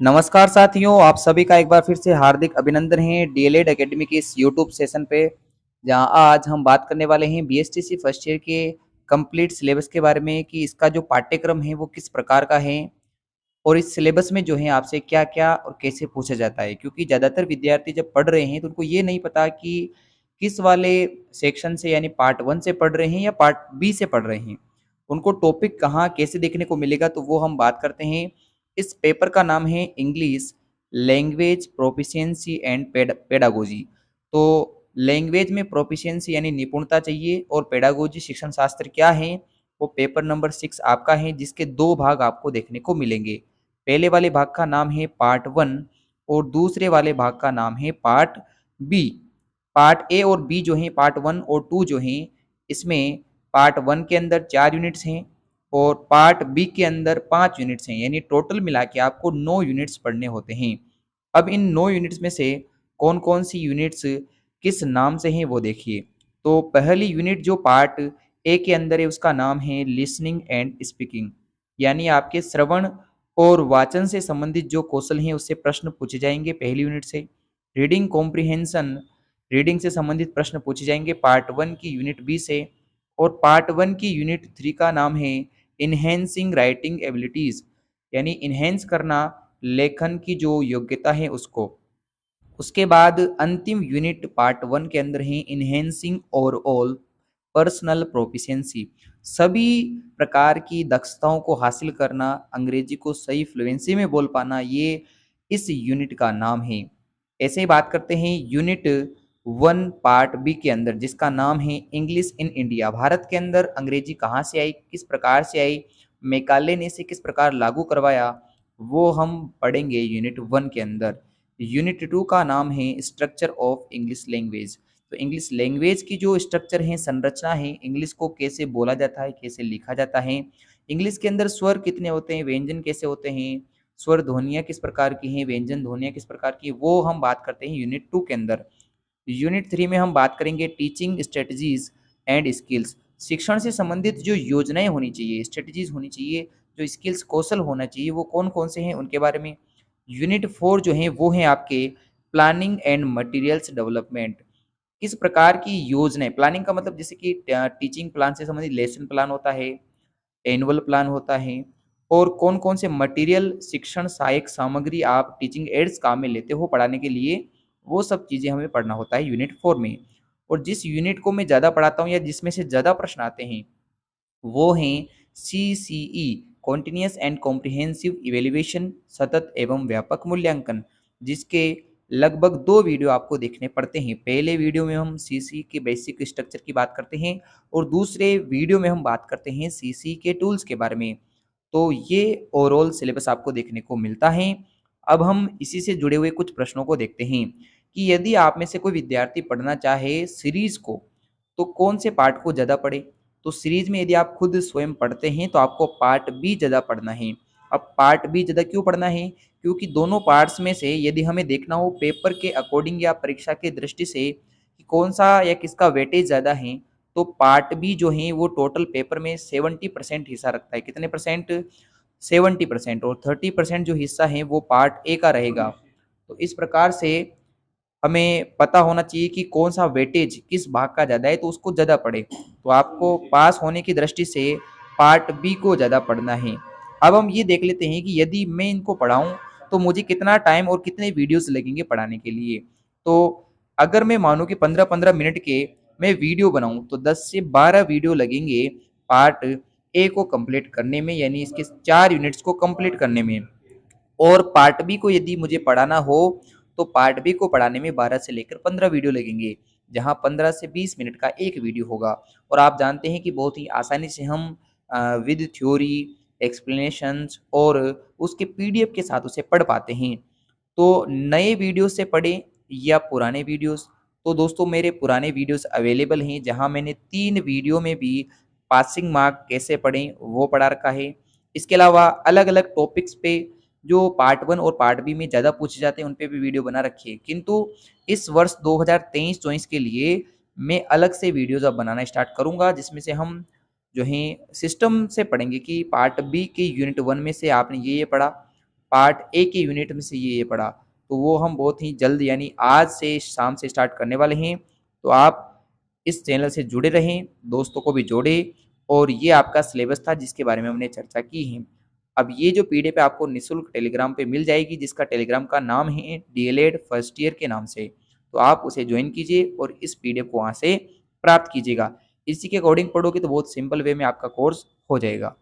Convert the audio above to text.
नमस्कार साथियों, आप सभी का एक बार फिर से हार्दिक अभिनंदन है डीएलएड एकेडमी के इस यूट्यूब सेशन पे, जहां आज हम बात करने वाले हैं बीएसटीसी फर्स्ट ईयर के कंप्लीट सिलेबस के बारे में कि इसका जो पाठ्यक्रम है वो किस प्रकार का है और इस सिलेबस में जो है आपसे क्या-क्या और कैसे पूछा जाता है। क्योंकि ज़्यादातर विद्यार्थी जब पढ़ रहे हैं तो उनको ये नहीं पता कि किस वाले सेक्शन से यानी पार्ट 1 से पढ़ रहे हैं या पार्ट बी से पढ़ रहे हैं। उनको टॉपिक कहाँ कैसे देखने को मिलेगा तो वो हम बात करते हैं। इस पेपर का नाम है English language proficiency and pedagogy. तो लैंग्वेज में प्रोफिशिएंसी यानी निपुणता चाहिए और पेडागोजी शिक्षण शास्त्र क्या है, वो पेपर नंबर 6 आपका है, जिसके 2 भाग आपको देखने को मिलेंगे। पहले वाले भाग का नाम है पार्ट 1 और दूसरे वाले भाग का नाम है पार्ट बी। पार्ट ए और बी जो हैं, पार्ट 1 और 2 जो हैं, इसमें पार्ट 1 के अंदर 4 यूनिट्स हैं और पार्ट बी के अंदर 5 यूनिट्स हैं, यानी टोटल मिला के आपको 9 यूनिट्स पढ़ने होते हैं। अब इन 9 यूनिट्स में से कौन-कौन सी यूनिट्स किस नाम से हैं वो देखिए। तो पहली यूनिट जो पार्ट ए के अंदर है उसका नाम है लिसनिंग एंड स्पीकिंग, यानी आपके श्रवण और वाचन से संबंधित जो कौशल हैं उससे प्रश्न पूछे जाएंगे पहली यूनिट से। रीडिंग कॉम्प्रिहेंशन, रीडिंग से संबंधित प्रश्न पूछे जाएंगे पार्ट 1 की यूनिट बी से। और पार्ट 1 की यूनिट 3 का नाम है इन्हेंसिंग राइटिंग एबिलिटीज, यानी इन्हेंस करना लेखन की जो योग्यता है उसको। उसके बाद अंतिम यूनिट पार्ट 1 के अंदर है इन्हेंसिंग ओवरऑल पर्सनल प्रोफिशिएंसी, सभी प्रकार की दक्षताओं को हासिल करना, अंग्रेजी को सही फ्लुएंसी में बोल पाना, ये इस यूनिट का नाम है। ऐसे ही बात करते हैं यूनिट 1 पार्ट बी के अंदर, जिसका नाम है इंग्लिश इन इंडिया, भारत के अंदर अंग्रेजी कहाँ से आई, किस प्रकार से आई, मैकाले ने इसे किस प्रकार लागू करवाया, वो हम पढ़ेंगे यूनिट 1 के अंदर। यूनिट 2 का नाम है स्ट्रक्चर ऑफ इंग्लिश लैंग्वेज। तो इंग्लिश लैंग्वेज की जो स्ट्रक्चर है, संरचना है, इंग्लिश को कैसे बोला जाता है, कैसे लिखा जाता है, इंग्लिश के अंदर स्वर कितने होते हैं, व्यंजन कैसे होते हैं, स्वर ध्वनियाँ किस प्रकार की हैं, व्यंजन ध्वनियाँ किस प्रकार की, वो हम बात करते हैं यूनिट 2 के अंदर। यूनिट 3 में हम बात करेंगे टीचिंग स्ट्रेटजीज एंड स्किल्स, शिक्षण से संबंधित जो योजनाएं होनी चाहिए, स्ट्रेटजीज होनी चाहिए, जो स्किल्स कौशल होना चाहिए, वो कौन कौन से हैं उनके बारे में। यूनिट 4 जो है वो है आपके प्लानिंग एंड मटेरियल्स डेवलपमेंट, किस प्रकार की योजनाएं, प्लानिंग का मतलब जैसे कि टीचिंग प्लान से संबंधित लेसन प्लान होता है, एनुअल प्लान होता है, और कौन कौन से मटेरियल शिक्षण सहायक सामग्री आप टीचिंग एड्स काम में लेते हो पढ़ाने के लिए, वो सब चीज़ें हमें पढ़ना होता है यूनिट 4 में। और जिस यूनिट को मैं ज़्यादा पढ़ाता हूँ या जिसमें से ज़्यादा प्रश्न आते हैं वो हैं CCE, continuous and comprehensive evaluation, सतत एवं व्यापक मूल्यांकन, जिसके लगभग 2 वीडियो आपको देखने पड़ते हैं। पहले वीडियो में हम सीसी के बेसिक स्ट्रक्चर की बात करते हैं और दूसरे वीडियो में हम बात करते हैं सीसी के टूल्स के बारे में। तो ये ओवरऑल सिलेबस आपको देखने को मिलता है। अब हम इसी से जुड़े हुए कुछ प्रश्नों को देखते हैं कि यदि आप में से कोई विद्यार्थी पढ़ना चाहे सीरीज को, तो कौन से पार्ट को ज़्यादा पढ़े। तो सीरीज में यदि आप खुद स्वयं पढ़ते हैं तो आपको पार्ट बी ज़्यादा पढ़ना है। अब पार्ट बी ज़्यादा क्यों पढ़ना है, क्योंकि दोनों पार्ट्स में से यदि हमें देखना हो पेपर के अकॉर्डिंग या परीक्षा की दृष्टि से कि कौन सा या किसका वेटेज ज़्यादा है, तो पार्ट बी जो है वो टोटल पेपर में 70% हिस्सा रखता है। कितने परसेंट, 70%, और 30% जो हिस्सा है वो पार्ट ए का रहेगा। तो इस प्रकार से हमें पता होना चाहिए कि कौन सा वेटेज किस भाग का ज़्यादा है तो उसको ज़्यादा पढ़े। तो आपको पास होने की दृष्टि से पार्ट बी को ज़्यादा पढ़ना है। अब हम ये देख लेते हैं कि यदि मैं इनको पढ़ाऊँ तो मुझे कितना टाइम और कितने वीडियोस लगेंगे पढ़ाने के लिए। तो अगर मैं मानूँ कि 15-15 मिनट के मैं वीडियो बनाऊँ तो 10 से 12 वीडियो लगेंगे पार्ट ए को कंप्लीट करने में, यानी इसके 4 यूनिट्स को कंप्लीट करने में। और पार्ट बी को यदि मुझे पढ़ाना हो तो पार्ट बी को पढ़ाने में 12 से लेकर 15 वीडियो लगेंगे, जहां 15 से 20 मिनट का एक वीडियो होगा। और आप जानते हैं कि बहुत ही आसानी से हम विद थ्योरी, एक्सप्लेनेशंस और उसके पीडीएफ के साथ उसे पढ़ पाते हैं। तो नए वीडियो से पढ़ें या पुराने वीडियोस, तो दोस्तों मेरे पुराने वीडियोस अवेलेबल हैं, जहां मैंने 3 वीडियो में भी पासिंग मार्क कैसे पढ़ें वो पढ़ा रखा है। इसके अलावा अलग अलग टॉपिक्स पे जो पार्ट 1 और पार्ट बी में ज़्यादा पूछे जाते हैं उन पे भी वीडियो बना रखी है। किंतु इस वर्ष 2023-24 के लिए मैं अलग से वीडियोज़ अब बनाना स्टार्ट करूँगा, जिसमें से हम जो हैं सिस्टम से पढ़ेंगे कि पार्ट बी के यूनिट 1 में से आपने ये पढ़ा, पार्ट ए के यूनिट में से ये पढ़ा, तो वो हम बहुत ही जल्द यानी आज से शाम से स्टार्ट करने वाले हैं। तो आप इस चैनल से जुड़े रहें, दोस्तों को भी जोड़ें, और ये आपका सिलेबस था जिसके बारे में हमने चर्चा की है। अब ये जो पीडीएफ है आपको निःशुल्क टेलीग्राम पे मिल जाएगी, जिसका टेलीग्राम का नाम है डीएलएड फर्स्ट ईयर के नाम से। तो आप उसे ज्वाइन कीजिए और इस पीडीएफ को वहाँ से प्राप्त कीजिएगा। इसी के अकॉर्डिंग पढ़ोगे तो बहुत सिंपल वे में आपका कोर्स हो जाएगा।